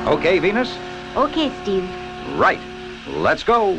Okay, Venus? Okay, Steve. Right. Let's go.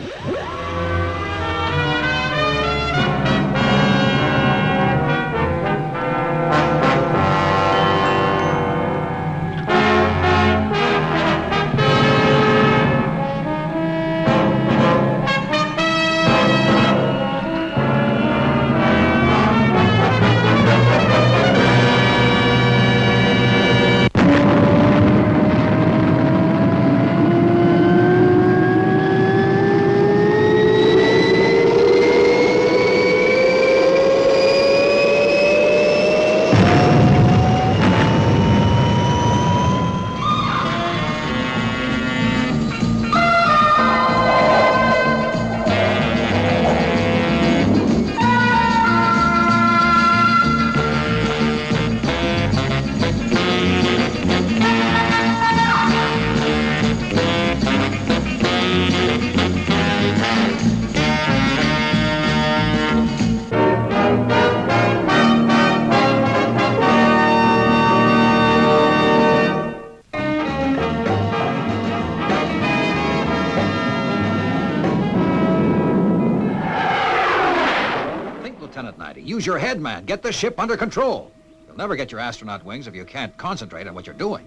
Use your head, man. Get the ship under control. You'll never get your astronaut wings if you can't concentrate on what you're doing.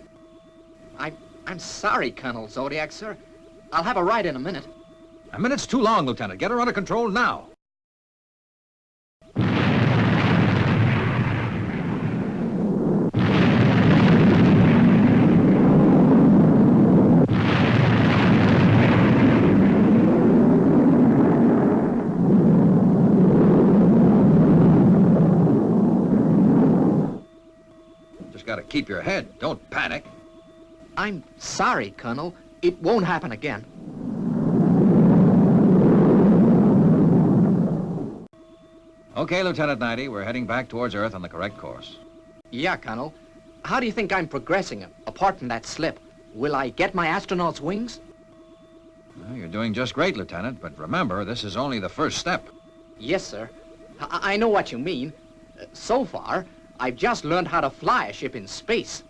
I'm sorry, Colonel Zodiac, sir. I'll have a ride in a minute. A minute's too long, Lieutenant. Get her under control now. Got to keep your head. Don't panic. I'm sorry, Colonel. It won't happen again. Okay, Lieutenant 90, we're heading back towards Earth on the correct course. Yeah, Colonel. How do you think I'm progressing, apart from that slip? Will I get my astronaut's wings? Well, you're doing just great, Lieutenant, but remember, this is only the first step. Yes, sir. I know what you mean. So far, I've just learned how to fly a ship in space.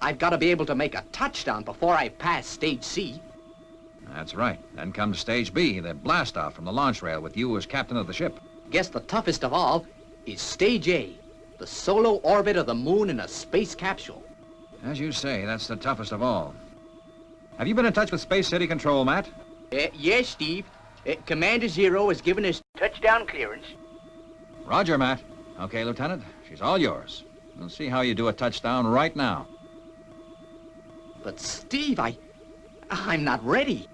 I've got to be able to make a touchdown before I pass Stage C. That's right. Then comes Stage B, the blast-off from the launch rail with you as captain of the ship. Guess the toughest of all is Stage A, the solo orbit of the moon in a space capsule. As you say, that's the toughest of all. Have you been in touch with Space City Control, Matt? Yes, Steve. Commander Zero has given us touchdown clearance. Roger, Matt. Okay, Lieutenant, she's all yours. We'll see how you do a touchdown right now. But, Steve, I'm not ready.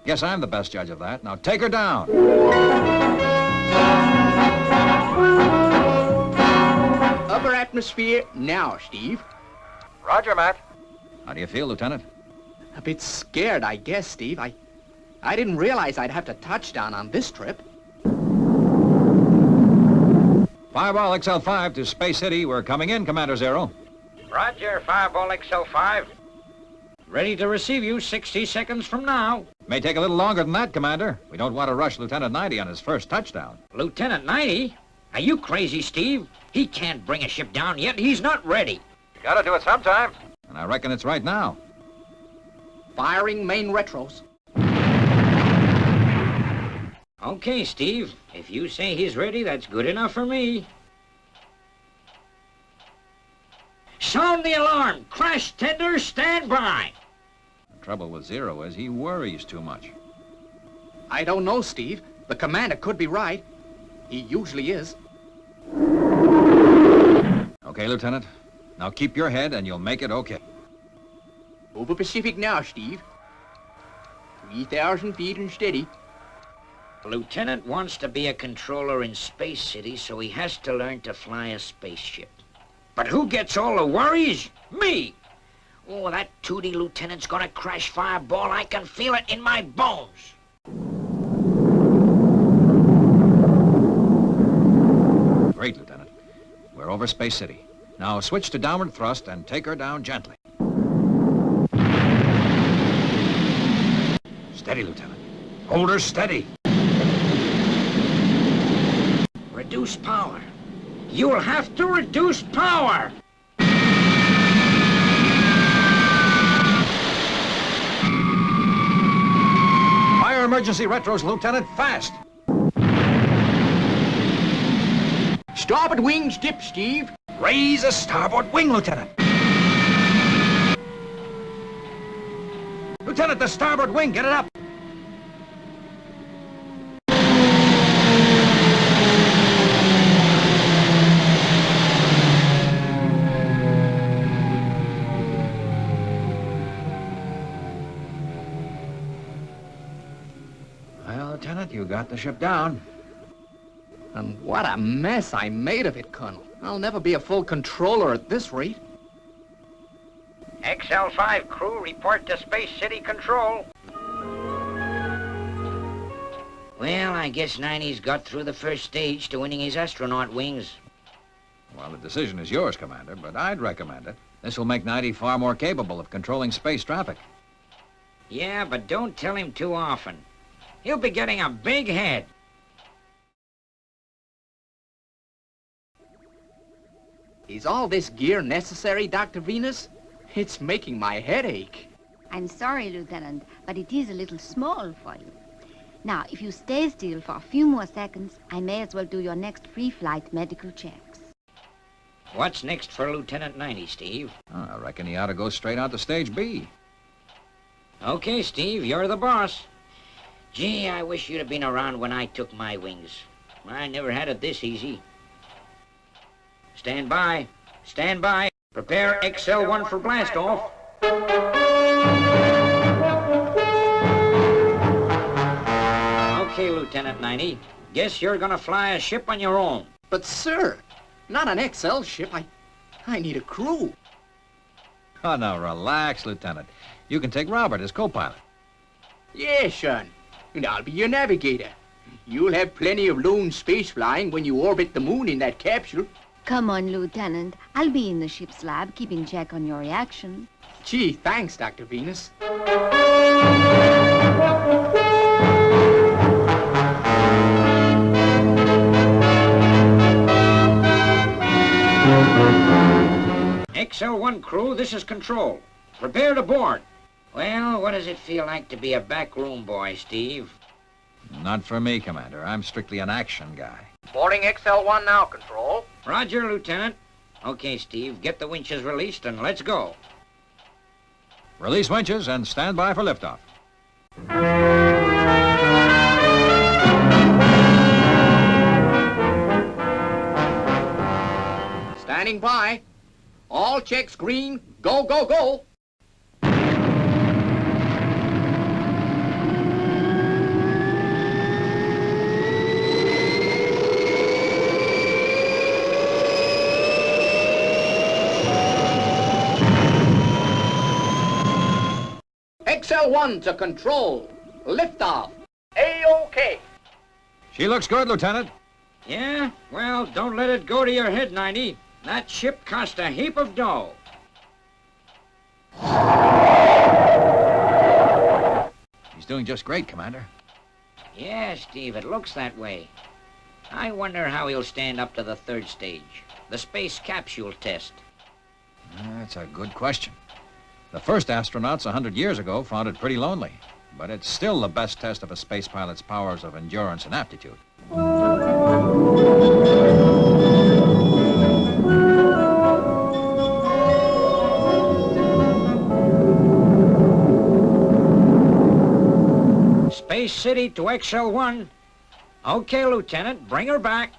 Guess I'm the best judge of that. Now take her down. Upper atmosphere now, Steve. Roger, Matt. How do you feel, Lieutenant? A bit scared, I guess, Steve. I didn't realize I'd have to touchdown on this trip. Fireball XL5 to Space City. We're coming in, Commander Zero. Roger, Fireball XL5. Ready to receive you 60 seconds from now. May take a little longer than that, Commander. We don't want to rush Lieutenant 90 on his first touchdown. Lieutenant 90? Are you crazy, Steve? He can't bring a ship down yet. He's not ready. Gotta do it sometime. And I reckon it's right now. Firing main retros. Okay, Steve. If you say he's ready, that's good enough for me. Sound the alarm! Crash tender, stand by! The trouble with Zero is he worries too much. I don't know, Steve. The commander could be right. He usually is. Okay, Lieutenant. Now keep your head and you'll make it okay. Over Pacific now, Steve. 3,000 feet and steady. Lieutenant wants to be a controller in Space City, so he has to learn to fly a spaceship. But who gets all the worries? Me! Oh, that tooty lieutenant's gonna crash Fireball. I can feel it in my bones. Great, Lieutenant. We're over Space City. Now switch to downward thrust and take her down gently. Steady, Lieutenant. Hold her steady. Reduce power. You'll have to reduce power. emergency retros, Lieutenant, fast! Starboard wings dip, Steve. Raise a starboard wing, Lieutenant! Lieutenant, the starboard wing, get it up! Well, Lieutenant, you got the ship down. And what a mess I made of it, Colonel. I'll never be a full controller at this rate. XL5 crew, report to Space City Control. Well, I guess 90's got through the first stage to winning his astronaut wings. Well, the decision is yours, Commander, but I'd recommend it. This will make 90 far more capable of controlling space traffic. Yeah, but don't tell him too often. He'll be getting a big head. Is all this gear necessary, Dr. Venus? It's making my head ache. I'm sorry, Lieutenant, but it is a little small for you. Now, if you stay still for a few more seconds, I may as well do your next pre-flight medical checks. What's next for Lieutenant 90, Steve? Oh, I reckon he ought to go straight on to Stage B. Okay, Steve, you're the boss. Gee, I wish you'd have been around when I took my wings. I never had it this easy. Stand by. Stand by. Prepare XL1 for blast-off. Okay, Lieutenant 90. Guess you're gonna fly a ship on your own. But, sir, not an XL ship. I need a crew. Oh, now, relax, Lieutenant. You can take Robert as co-pilot. Yeah, son. And I'll be your navigator. You'll have plenty of lone space flying when you orbit the moon in that capsule. Come on, Lieutenant. I'll be in the ship's lab, keeping check on your reaction. Gee, thanks, Dr. Venus. XL1 crew, this is Control. Prepare to board. Well, what does it feel like to be a backroom boy, Steve? Not for me, Commander. I'm strictly an action guy. Boarding XL1 now, Control. Roger, Lieutenant. Okay, Steve, get the winches released and let's go. Release winches and stand by for liftoff. Standing by. All checks green. Go, go, go. XL1 to Control. Liftoff. A-OK. She looks good, Lieutenant. Yeah? Well, don't let it go to your head, 90. That ship cost a heap of dough. He's doing just great, Commander. Yeah, Steve, it looks that way. I wonder how he'll stand up to the third stage, the space capsule test. That's a good question. The first astronauts 100 years ago found it pretty lonely, but it's still the best test of a space pilot's powers of endurance and aptitude. Space City to XL1. Okay, Lieutenant, bring her back.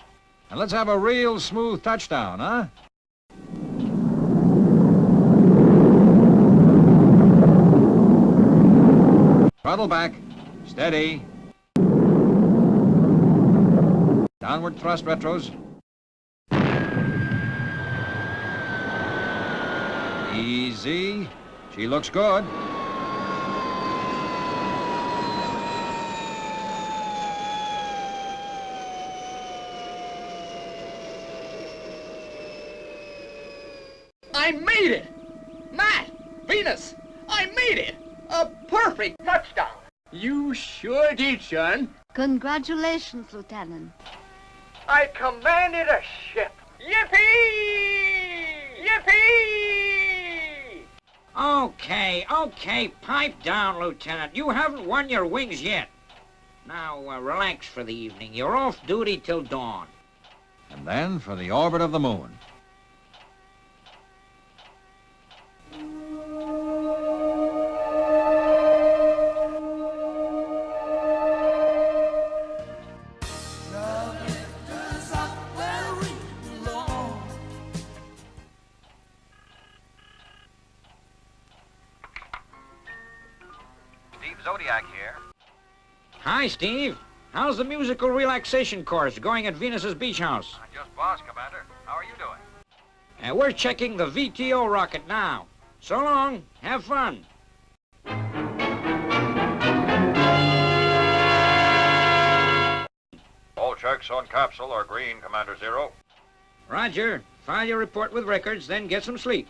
And let's have a real smooth touchdown, huh? Throttle back. Steady. Downward thrust, retros. Easy. She looks good. I made it! Matt! Venus! I made it! A perfect touchdown! You sure did, son. Congratulations, Lieutenant. I commanded a ship. Yippee! Yippee! Okay, pipe down, Lieutenant. You haven't won your wings yet. Now, relax for the evening. You're off duty till dawn. And then for the orbit of the moon. Steve Zodiac here. Hi, Steve. How's the musical relaxation course going at Venus's beach house? I just boss, Commander. How are you doing? We're checking the VTO rocket now. So long. Have fun. All checks on capsule are green, Commander Zero. Roger. File your report with records, then get some sleep.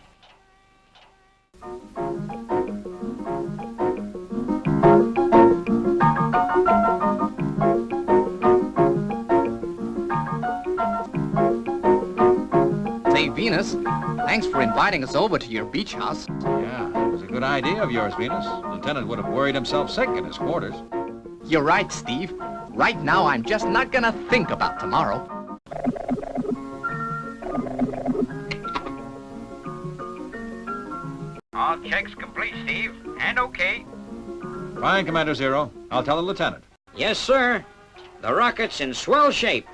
Say, Venus, thanks for inviting us over to your beach house. Yeah, it was a good idea of yours, Venus. Lieutenant would have worried himself sick in his quarters. You're right, Steve. Right now, I'm just not gonna think about tomorrow. All checks complete, Steve. And okay. Fine, Commander Zero. I'll tell the lieutenant. Yes, sir. The rocket's in swell shape.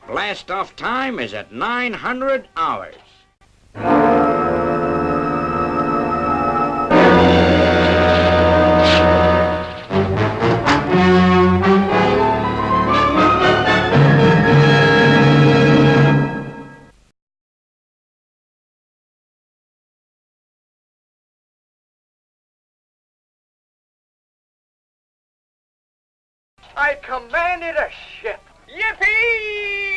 Blast-off time is at 900 hours. I commanded a ship. Yippee!